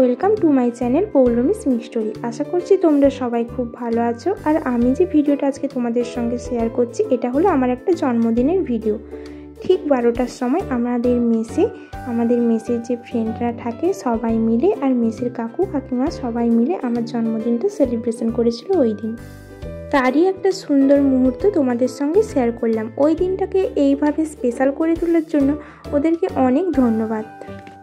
Welcome to my channel Poulomi's mystery. আশা করছি তোমরা সবাই খুব ভালো আছো। আর আমি যে ভিডিওটা আজকে তোমাদের সঙ্গে শেয়ার করছি এটা হলো আমার একটা জন্মদিনের ভিডিও। ঠিক 12টার সময় আমাদের মেসের যে ফ্রেন্ডরা থাকে সবাই মিলে আর মেসের কাকু কাকিমা সবাই মিলে আমার জন্মদিনটা সেলিব্রেশন করেছিল ওই দিন। তারই একটা সুন্দর মুহূর্ত তোমাদের সঙ্গে শেয়ার করলাম। ওই দিনটাকে এইভাবে স্পেশাল করে তোলার জন্য ওদেরকে অনেক ধন্যবাদ।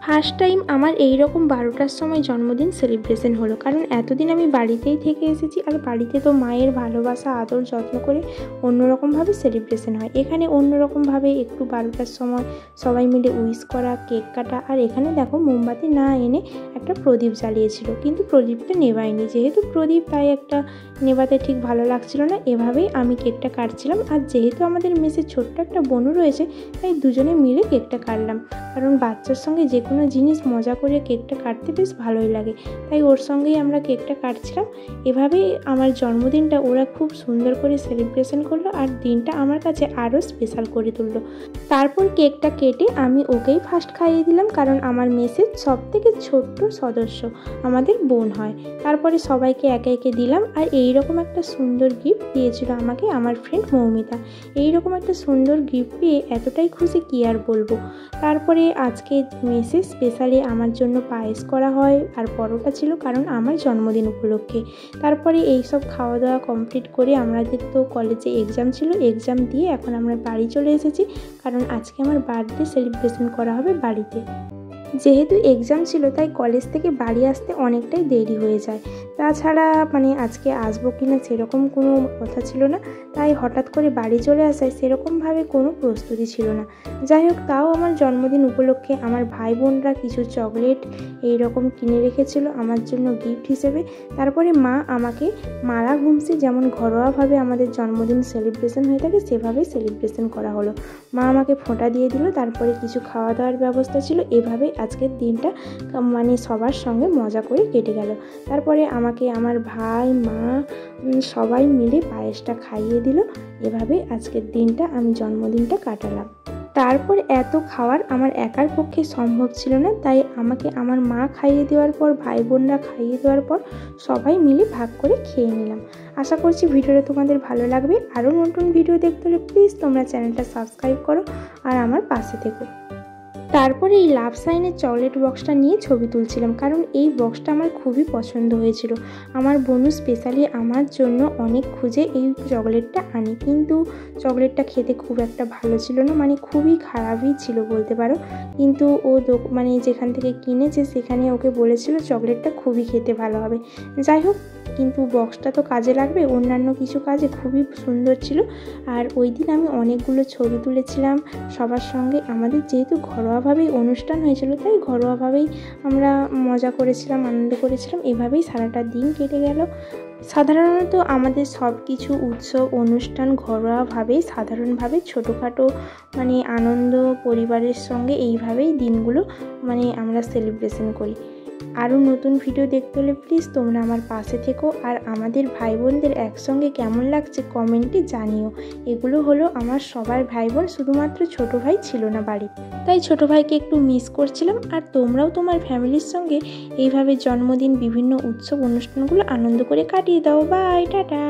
ফার্স্ট টাইম আমার এই রকম 12টার সময় জন্মদিন সেলিব্রেশন হলো, কারণ এতদিন আমি বাড়িতেই থেকে এসেছি আর বাড়িতে তো মায়ের ভালোবাসা আদর যত্ন করে অন্যরকমভাবে সেলিব্রেশন হয়। এখানে অন্যরকমভাবে একটু 12টার সময় সবাই মিলে উইশ করা, কেক কাটা। আর এখানে দেখো মোমবাতি না এনে একটা প্রদীপ জ্বালিয়েছিল, কিন্তু প্রদীপটা নেভায়নি, যেহেতু প্রদীপ তাই একটা নেভাতে ঠিক ভালো লাগছিল না। এভাবেই আমি কেকটা কাটছিলাম। আর যেহেতু আমাদের মেসে ছোট্ট একটা বোনও রয়েছে তাই দুজনে মিলে কেকটা কাটলাম, কারণ বাচ্চার সঙ্গে যে কোনো জিনিস মজা করে কেকটা কাটতে বেশ ভালোই লাগে, তাই ওর সঙ্গেই আমরা কেকটা কাটছিলাম। এভাবেই আমার জন্মদিনটা ওরা খুব সুন্দর করে সেলিব্রেশন করলো আর দিনটা আমার কাছে আরও স্পেশাল করে তুললো। তারপর কেকটা কেটে আমি ওকেই ফার্স্ট খাইয়ে দিলাম, কারণ আমার মেসের সবথেকে ছোট্ট সদস্য আমাদের বোন হয়। তারপরে সবাইকে একে একে দিলাম। আর এইরকম একটা সুন্দর গিফট দিয়েছিল আমাকে আমার ফ্রেন্ড মৌমিতা। এইরকম একটা সুন্দর গিফট পেয়ে এতটাই খুশি কি আর বলবো। তারপরে আজকে মেসে স্পেশালি আমার জন্য পায়েস করা হয় আর পরোটা ছিল, কারণ আমার জন্মদিন উপলক্ষে। তারপরে এইসব খাওয়া দাওয়া কমপ্লিট করে আমাদের তো কলেজে এক্সাম ছিল, এক্সাম দিয়ে এখন আমরা বাড়ি চলে এসেছি, কারণ আজকে আমার বার্থডে সেলিব্রেশন করা হবে বাড়িতে। যেহেতু এক্সাম ছিল তাই কলেজ থেকে বাড়ি আসতে অনেকটাই দেরি হয়ে যায়। তাছাড়া আজকে আসবো কি না সেরকম কোনো কথা ছিল না, তাই হঠাৎ করে বাড়ি চলে আসায় সেরকমভাবে কোনো প্রস্তুতি ছিল না। যাই হোক, তাও আমার জন্মদিন উপলক্ষে আমার ভাই বোনরা কিছু চকলেট এইরকম কিনে রেখেছিল আমার জন্য গিফট হিসেবে। তারপরে মা আমাকে মালা ঘুমসি, যেমন ঘরোয়াভাবে আমাদের জন্মদিন সেলিব্রেশন হয়ে থাকে সেভাবেই সেলিব্রেশন করা হলো। মা আমাকে ফোঁটা দিয়ে দিল, তারপরে কিছু খাওয়া দাওয়ার ব্যবস্থা ছিল। এভাবেই আজকের দিনটা সবার সঙ্গে মজা করে কেটে গেল। তারপরে আমাকে আমার ভাই মা সবাই মিলে পায়েসটা খাইয়ে দিল। এভাবে আজকের দিনটা আমি জন্মদিনটা কাটালাম। তারপর এত খাওয়ার আমার একার পক্ষে সম্ভব ছিল না, তাই আমাকে আমার মা খাইয়ে দেওয়ার পর ভাই বোনরা খাইয়ে দেওয়ার পর সবাই মিলে ভাগ করে খেয়ে নিলাম। আশা করছি ভিডিওটা তোমাদের ভালো লাগবে। আরও নতুন ভিডিও দেখতে হলে প্লিজ তোমরা চ্যানেলটা সাবস্ক্রাইব করো আর আমার পাশে থেকো। তারপরে এই লাভ সাইনের চকলেট বক্সটা নিয়ে ছবি তুলছিলাম, কারণ এই বক্সটা আমার খুবই পছন্দ হয়েছিল। আমার বোনু স্পেশালি আমার জন্য অনেক খুঁজে এই চকলেটটা আনি, কিন্তু চকলেটটা খেতে খুব একটা ভালো ছিল না, খুবই খারাপই ছিল বলতে পারো। কিন্তু ও যেখান থেকে কিনেছে সেখানে ওকে বলেছিল চকলেটটা খুবই খেতে ভালো হবে। যাই হোক, কিন্তু বক্সটা তো কাজে লাগবে, অন্যান্য কিছু কাজে খুবই সুন্দর ছিল। আর ওই দিন আমি অনেকগুলো ছবি তুলেছিলাম সবার সঙ্গে। আমাদের যেহেতু ঘরোয়াভাবেই অনুষ্ঠান হয়েছিল তাই ঘরোয়াভাবেই আমরা মজা করেছিলাম, আনন্দ করেছিলাম। এভাবেই সারাটা দিন কেটে গেল। সাধারণত আমাদের সব কিছু উৎসব অনুষ্ঠান ঘরোয়াভাবেই সাধারণভাবে ছোটোখাটো আনন্দ পরিবারের সঙ্গে এইভাবেই দিনগুলো আমরা সেলিব্রেশন করি। আরও নতুন ভিডিও দেখতে হলে প্লিজ তোমরা আমার পাশে থেকো। আর আমাদের ভাই বোনদের একসঙ্গে কেমন লাগছে কমেন্টে জানিও। এগুলো হলো আমার সবার ভাই বোন, শুধুমাত্র ছোটো ভাই ছিল না বাড়ি, তাই ছোটো ভাইকে একটু মিস করছিলাম। আর তোমরাও তোমার ফ্যামিলির সঙ্গে এইভাবে জন্মদিন বিভিন্ন উৎসব অনুষ্ঠানগুলো আনন্দ করে কাটিয়ে দাও। Bye, tata.